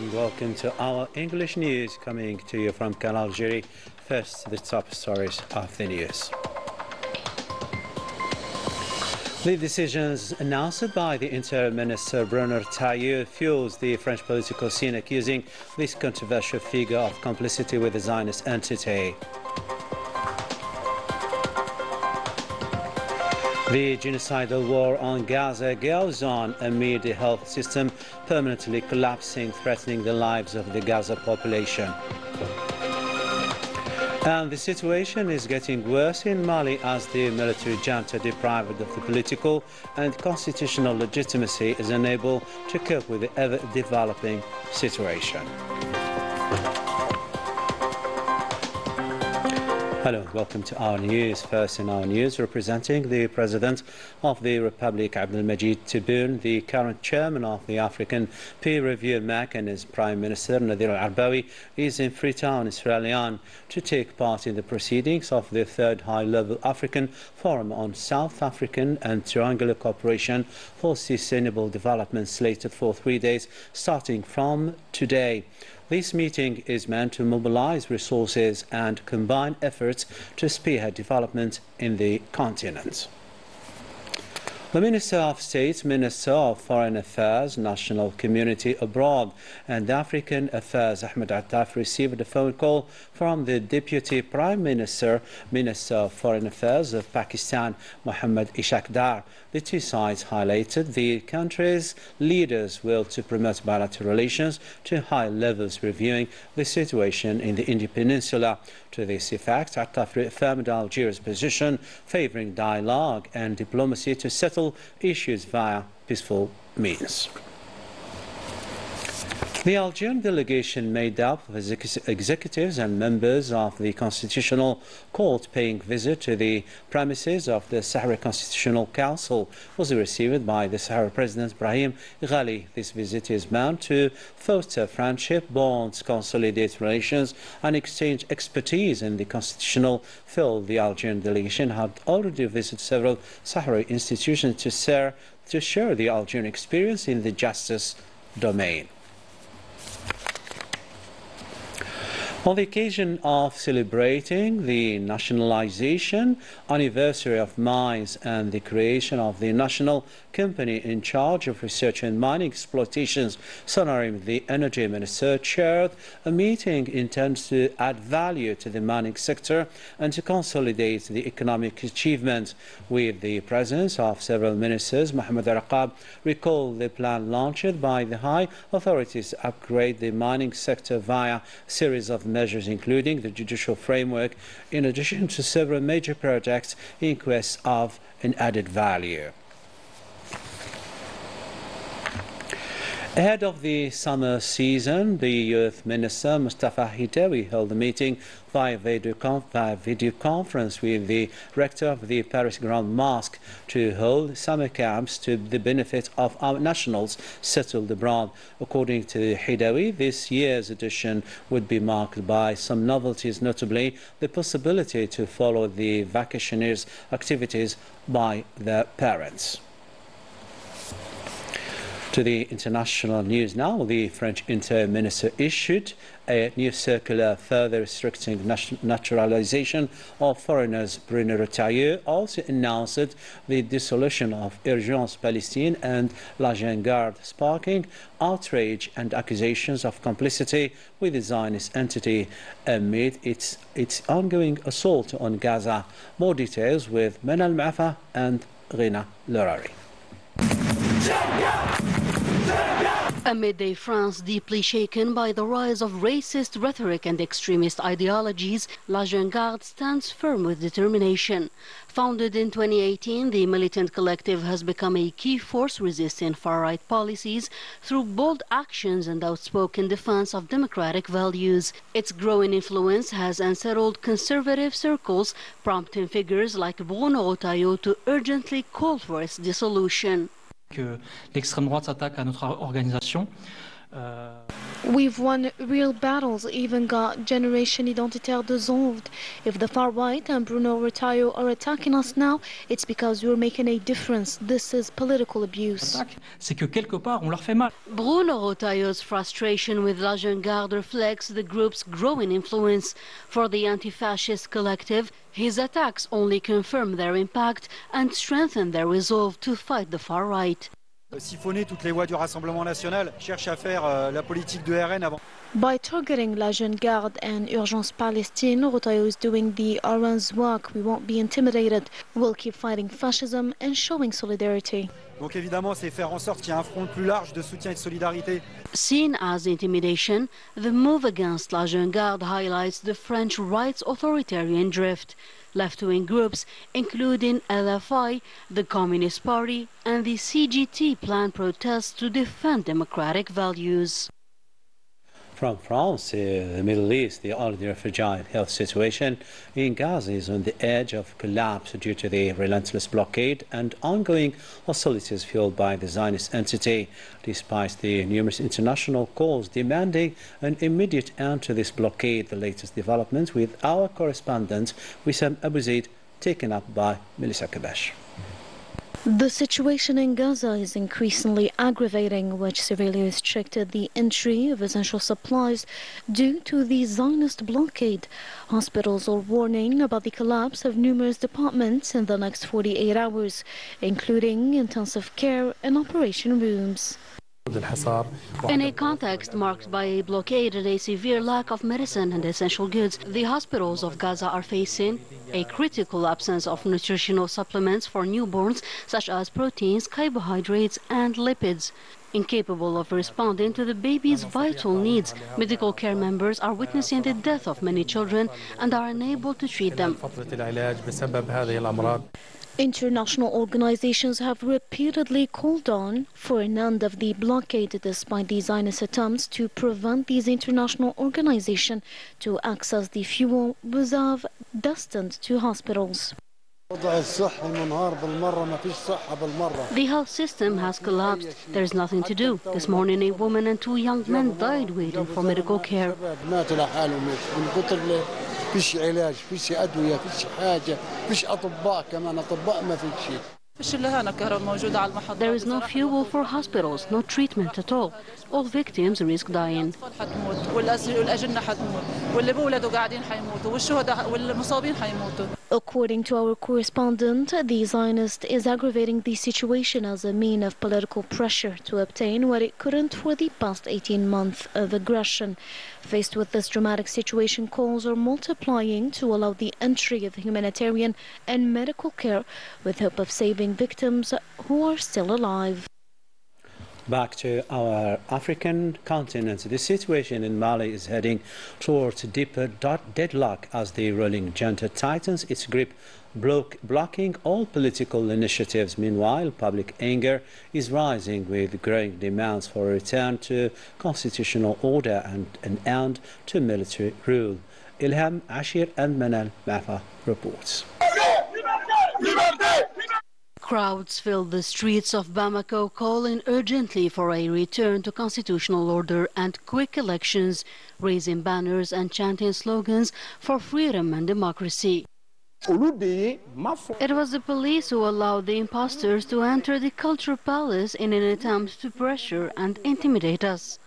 and welcome to our English news coming to you from Canal, Algérie. First, the top stories of the news. The decisions announced by the Interior Minister Bruno Retailleau fuels the French political scene, accusing this controversial figure of complicity with the Zionist entity. The genocidal war on Gaza goes on amid the health system permanently collapsing, threatening the lives of the Gaza population. And the situation is getting worse in Mali as the military junta, deprived of the political and constitutional legitimacy, is unable to cope with the ever-developing situation. Hello, welcome to our news. First in our news, representing the President of the Republic, Abdelmajid Tebboune, the current chairman of the African Peer Review Mechanism, Prime Minister Nadir Al-Arbawi, is in Freetown, Israel, to take part in the proceedings of the third high-level African Forum on South African and Triangular Cooperation for Sustainable Development, slated for 3 days, starting from today. This meeting is meant to mobilize resources and combine efforts to spearhead development in the continent. The Minister of State, Minister of Foreign Affairs, National Community Abroad and African Affairs, Ahmed Attaf, received a phone call from the Deputy Prime Minister, Minister of Foreign Affairs of Pakistan, Mohammad Ishaq Dar. The two sides highlighted the country's leaders' will to promote bilateral relations to high levels, reviewing the situation in the Indian Peninsula. To this effect, Attaf reaffirmed Algeria's position, favouring dialogue and diplomacy to settle issues via peaceful means. The Algerian delegation, made up of executives and members of the Constitutional Court, paying visit to the premises of the Sahara Constitutional Council, was received by the Sahara President Brahim Ghali. This visit is meant to foster friendship, bonds, consolidate relations and exchange expertise in the constitutional field. The Algerian delegation had already visited several Sahrawi institutions to share the Algerian experience in the justice domain. On the occasion of celebrating the nationalization anniversary of mines and the creation of the national company in charge of research and mining exploitations, Sonarim, the energy minister, chaired a meeting intended to add value to the mining sector and to consolidate the economic achievement. With the presence of several ministers, Mohamed Arqab recalled the plan launched by the high authorities to upgrade the mining sector via a series of measures, including the judicial framework, in addition to several major projects in quest of an added value. Ahead of the summer season, the Youth Minister, Mustafa Hitawi, held a meeting via video conference with the rector of the Paris Grand Mosque to hold summer camps to the benefit of our nationals settled abroad. According to Hidawi, this year's edition would be marked by some novelties, notably the possibility to follow the vacationers' activities by their parents. To the international news now, the French Interior Minister issued a new circular further restricting naturalization of foreigners. Bruno Retailleau also announced the dissolution of Urgence Palestine and La Jeune Garde, sparking outrage and accusations of complicity with the Zionist entity amid its ongoing assault on Gaza. More details with Manal Mafa and Rina Lorari. Amid a France deeply shaken by the rise of racist rhetoric and extremist ideologies, La Jeune Garde stands firm with determination. Founded in 2018, the militant collective has become a key force resisting far-right policies through bold actions and outspoken defense of democratic values. Its growing influence has unsettled conservative circles, prompting figures like Bruno Retailleau to urgently call for its dissolution. Que l'extrême droite s'attaque à notre organisation. We've won real battles, even got Generation Identitaire dissolved. If the far right and Bruno Retailleau are attacking us now, it's because we're making a difference. This is political abuse. C'est que quelque part, on leur fait mal. Bruno Retailleau's frustration with La Jeune Garde reflects the group's growing influence. For the anti-fascist collective, his attacks only confirm their impact and strengthen their resolve to fight the far right. Siphonner toutes les voix du Rassemblement national, cherche à faire la politique de RN avant. By targeting La Jeune Garde and Urgence Palestine, Retailleau is doing the RN's work. We won't be intimidated. We'll keep fighting fascism and showing solidarity. Donc évidemment, c'est faire en sorte qu'il y ait un front plus large de soutien et de solidarité. Seen as intimidation, the move against La Jeune Garde highlights the French right's authoritarian drift. Left-wing groups, including LFI, the Communist Party, and the CGT, plan protests to defend democratic values. From France, the Middle East, the already fragile health situation in Gaza is on the edge of collapse due to the relentless blockade and ongoing hostilities fueled by the Zionist entity, despite the numerous international calls demanding an immediate end to this blockade. The latest developments with our correspondent, Wissam Abu Zaid, taken up by Melissa Kabash. The situation in Gaza is increasingly aggravating, which severely restricted the entry of essential supplies due to the Zionist blockade. Hospitals are warning about the collapse of numerous departments in the next 48 hours, including intensive care and operation rooms. In a context marked by a blockade and a severe lack of medicine and essential goods, the hospitals of Gaza are facing a critical absence of nutritional supplements for newborns, such as proteins, carbohydrates, and lipids. Incapable of responding to the baby's vital needs, medical care members are witnessing the death of many children and are unable to treat them. International organizations have repeatedly called on for an end of the blockade, despite the Zionist attempts to prevent these international organizations to access the fuel reserve destined to hospitals. The health system has collapsed. There is nothing to do. This morning, a woman and 2 young men died waiting for medical care. فيش علاج، فيش أدوية، فيش حاجة، فيش أطباء كمان أطباء ما في شيء. There is no fuel for hospitals, no treatment at all. All victims risk dying. According to our correspondent, the Zionist is aggravating the situation as a means of political pressure to obtain what it couldn't for the past 18 months of aggression. Faced with this dramatic situation, calls are multiplying to allow the entry of humanitarian and medical care with hope of saving victims who are still alive. Back to our African continent, the situation in Mali is heading towards deeper deadlock as the ruling junta tightens its grip, blocking all political initiatives. Meanwhile, public anger is rising with growing demands for a return to constitutional order and an end to military rule. Ilham Ashir and Manal Mafa reports. Crowds filled the streets of Bamako, calling urgently for a return to constitutional order and quick elections, raising banners and chanting slogans for freedom and democracy. It was the police who allowed the imposters to enter the cultural palace in an attempt to pressure and intimidate us.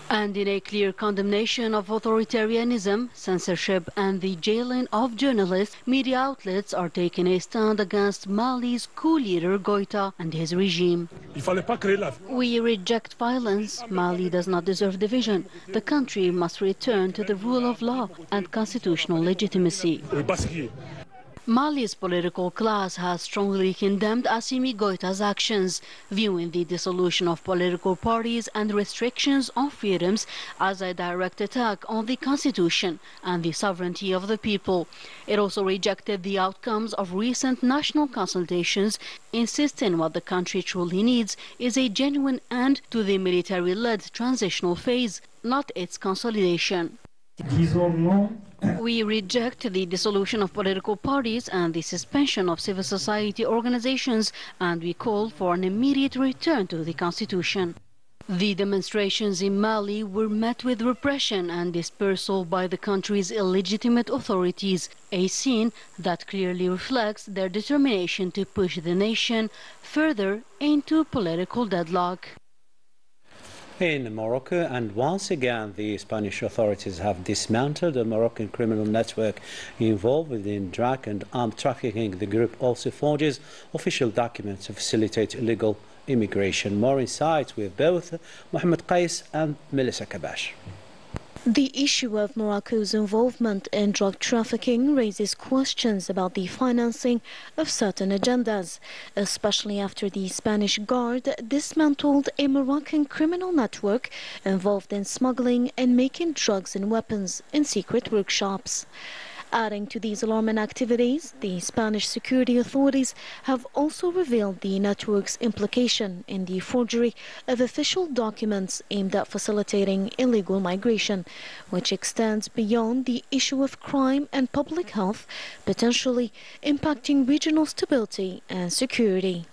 And in a clear condemnation of authoritarianism, censorship and the jailing of journalists, media outlets are taking a stand against Mali's coup leader Goïta and his regime. We reject violence. Mali does not deserve division. The country must return to the rule of law and constitutional legitimacy. Mali's political class has strongly condemned Assimi Goïta's actions, viewing the dissolution of political parties and restrictions on freedoms as a direct attack on the constitution and the sovereignty of the people. It also rejected the outcomes of recent national consultations, insisting what the country truly needs is a genuine end to the military-led transitional phase, not its consolidation. We reject the dissolution of political parties and the suspension of civil society organizations, and we call for an immediate return to the constitution. The demonstrations in Mali were met with repression and dispersal by the country's illegitimate authorities, a scene that clearly reflects their determination to push the nation further into political deadlock. In Morocco, and once again, the Spanish authorities have dismantled a Moroccan criminal network involved in drug and arms trafficking. The group also forges official documents to facilitate illegal immigration. More insights with both Mohamed Qais and Melissa Kabash. The issue of Morocco's involvement in drug trafficking raises questions about the financing of certain agendas, especially after the Spanish Guard dismantled a Moroccan criminal network involved in smuggling and making drugs and weapons in secret workshops. Adding to these alarming activities, the Spanish security authorities have also revealed the network's implication in the forgery of official documents aimed at facilitating illegal migration, which extends beyond the issue of crime and public health, potentially impacting regional stability and security.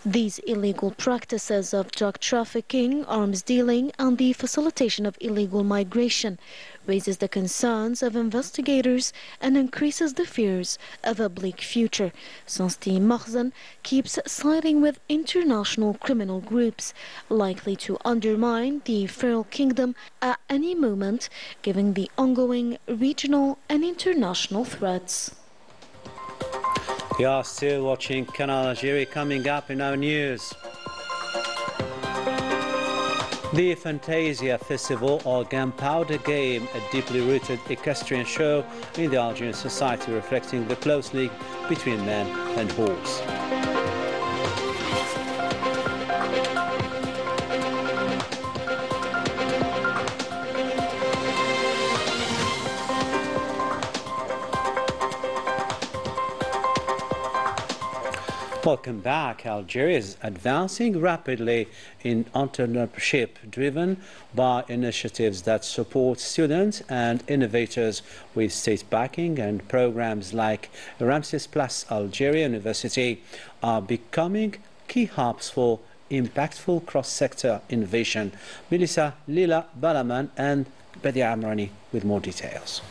These illegal practices of drug trafficking, arms dealing, and the facilitation of illegal migration raises the concerns of investigators and increases the fears of a bleak future, since the Makhzen keeps siding with international criminal groups, likely to undermine the Feral Kingdom at any moment, given the ongoing regional and international threats. You are still watching Canal Algérie. Coming up in our news. The Fantasia Festival, or Gunpowder Game, a deeply rooted equestrian show in the Algerian society, reflecting the close link between man and horse. Welcome back. Algeria is advancing rapidly in entrepreneurship, driven by initiatives that support students and innovators with state backing, and programs like Ramses Plus Algeria University are becoming key hubs for impactful cross-sector innovation. Melissa Lila Balaman and Badia Amrani with more details.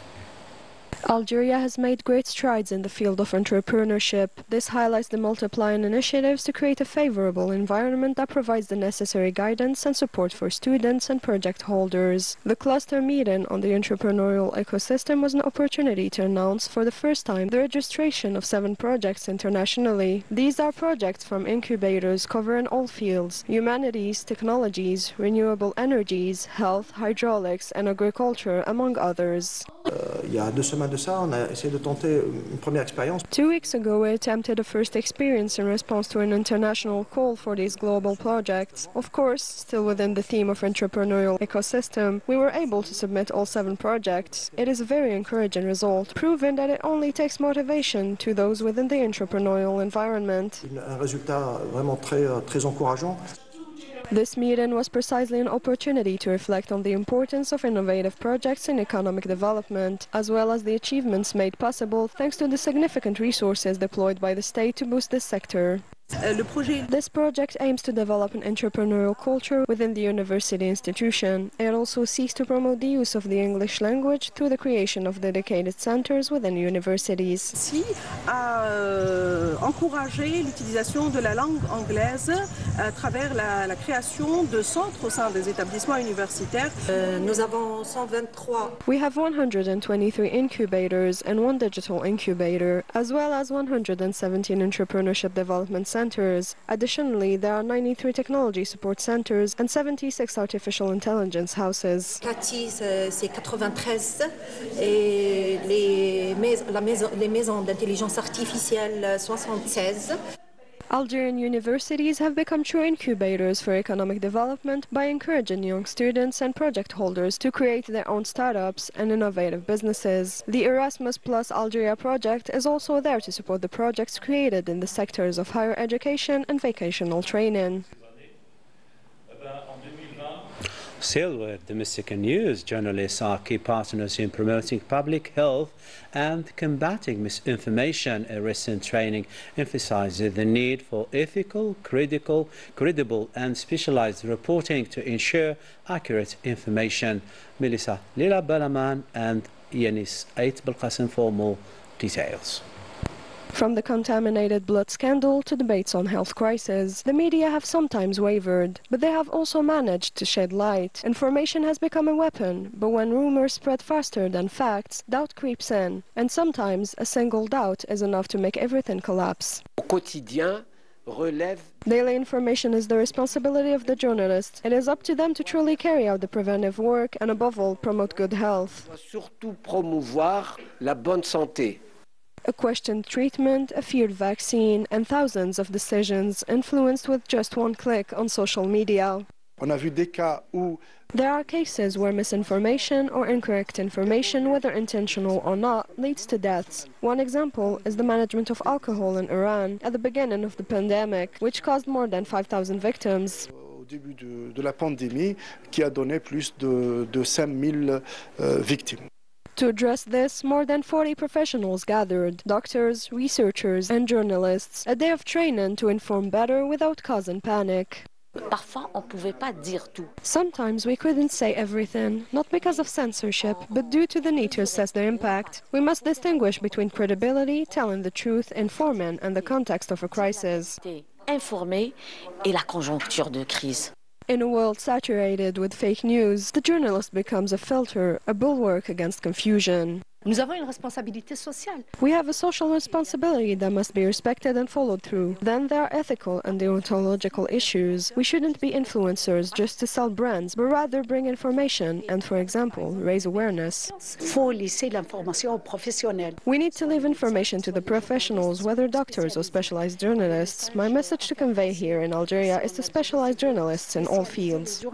Algeria has made great strides in the field of entrepreneurship. This highlights the multiplying initiatives to create a favorable environment that provides the necessary guidance and support for students and project holders. The cluster meeting on the entrepreneurial ecosystem was an opportunity to announce for the first time the registration of 7 projects internationally. These are projects from incubators covering all fields: humanities, technologies, renewable energies, health, hydraulics, and agriculture, among others. Il y a 2 semaines de ça, on a essayé de tenter une première expérience. 2 weeks ago, we attempted a first experience in response to an international call for these global projects. Of course, still within the theme of entrepreneurial ecosystem, we were able to submit all 7 projects. It is a very encouraging result, proving that it only takes motivation to those within the entrepreneurial environment. Un résultat vraiment très encourageant. This meeting was precisely an opportunity to reflect on the importance of innovative projects in economic development, as well as the achievements made possible thanks to the significant resources deployed by the state to boost this sector. This project aims to develop an entrepreneurial culture within the university institution. It also seeks to promote the use of the English language through the creation of dedicated centers within universities. Encourager l'utilisation de la langue anglaise à travers la création de centres au sein des établissements universitaires. Nous avons 123. We have 123 incubators and 1 digital incubator, as well as 117 entrepreneurship development centers. Additionally, there are 93 technology support centers and 76 artificial intelligence houses. CATI, c'est 93 et les maisons d'intelligence artificielle 76. Algerian universities have become true incubators for economic development by encouraging young students and project holders to create their own startups and innovative businesses. The Erasmus Plus Algeria project is also there to support the projects created in the sectors of higher education and vocational training. Still with domestic news, journalists are key partners in promoting public health and combating misinformation. A recent training emphasizes the need for ethical, credible and specialized reporting to ensure accurate information. Melissa Lila Balaman and Yanis Ait Belqasim for more details. From the contaminated blood scandal to debates on health crisis, the media have sometimes wavered, but they have also managed to shed light. Information has become a weapon, but when rumors spread faster than facts, doubt creeps in, and sometimes a single doubt is enough to make everything collapse. Daily information is the responsibility of the journalists. It is up to them to truly carry out the preventive work and above all promote good health. A questioned treatment, a feared vaccine, and thousands of decisions influenced with just one click on social media. There are cases where misinformation or incorrect information, whether intentional or not, leads to deaths. One example is the management of alcohol in Iran at the beginning of the pandemic, which caused more than 5,000 victims. Début de la pandémie, qui a donné plus de 5,000 victimes. To address this, more than 40 professionals gathered, doctors, researchers and journalists, a day of training to inform better without causing panic. Sometimes we couldn't say everything, not because of censorship, but due to the need to assess the impact. We must distinguish between credibility, telling the truth, informing, and the context of a crisis. In a world saturated with fake news, the journalist becomes a filter, a bulwark against confusion. We have a social responsibility that must be respected and followed through. Then there are ethical and deontological issues. We shouldn't be influencers just to sell brands, but rather bring information and, for example, raise awareness. We need to leave information to the professionals, whether doctors or specialized journalists. My message to convey here in Algeria is to specialized journalists in all fields.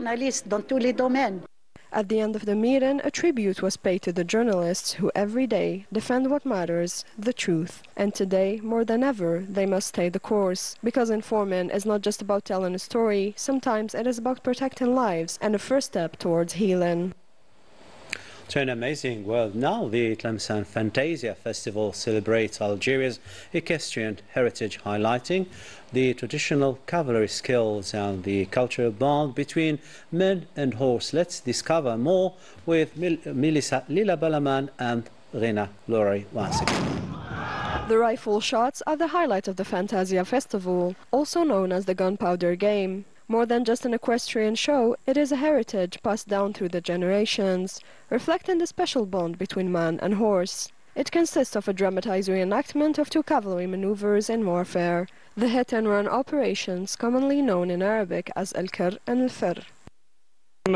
At the end of the meeting, a tribute was paid to the journalists who every day defend what matters, the truth. And today, more than ever, they must stay the course. Because informing is not just about telling a story, sometimes it is about protecting lives and a first step towards healing. To an amazing world now, the Tlemcen Fantasia Festival celebrates Algeria's equestrian heritage, highlighting the traditional cavalry skills and the cultural bond between men and horse. Let's discover more with Melissa Lila Balaman and Rena Lori Wasik. The rifle shots are the highlight of the Fantasia Festival, also known as the Gunpowder Game. More than just an equestrian show, it is a heritage passed down through the generations, reflecting the special bond between man and horse. It consists of a dramatized reenactment of two cavalry maneuvers in warfare, the hit-and-run operations commonly known in Arabic as al-Kar and al-Fir. We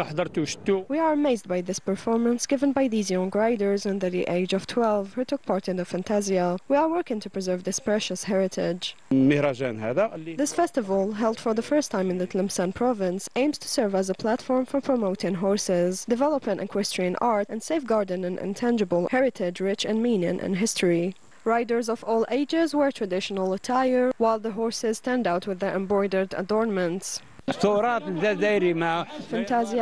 are amazed by this performance given by these young riders under the age of 12 who took part in the Fantasia. We are working to preserve this precious heritage. This festival, held for the first time in the Tlemcen province, aims to serve as a platform for promoting horses, developing equestrian art and safeguarding an intangible heritage rich in meaning and history. Riders of all ages wear traditional attire, while the horses stand out with their embroidered adornments. Fantasia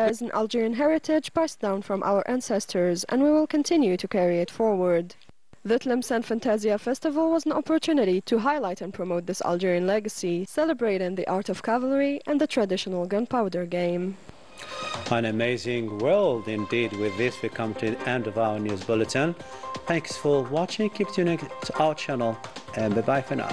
is an Algerian heritage passed down from our ancestors, and we will continue to carry it forward. The Tlemcen Fantasia Festival was an opportunity to highlight and promote this Algerian legacy, celebrating the art of cavalry and the traditional gunpowder game. An amazing world indeed. With this, we come to the end of our news bulletin. Thanks for watching. Keep tuning to our channel, and bye-bye for now.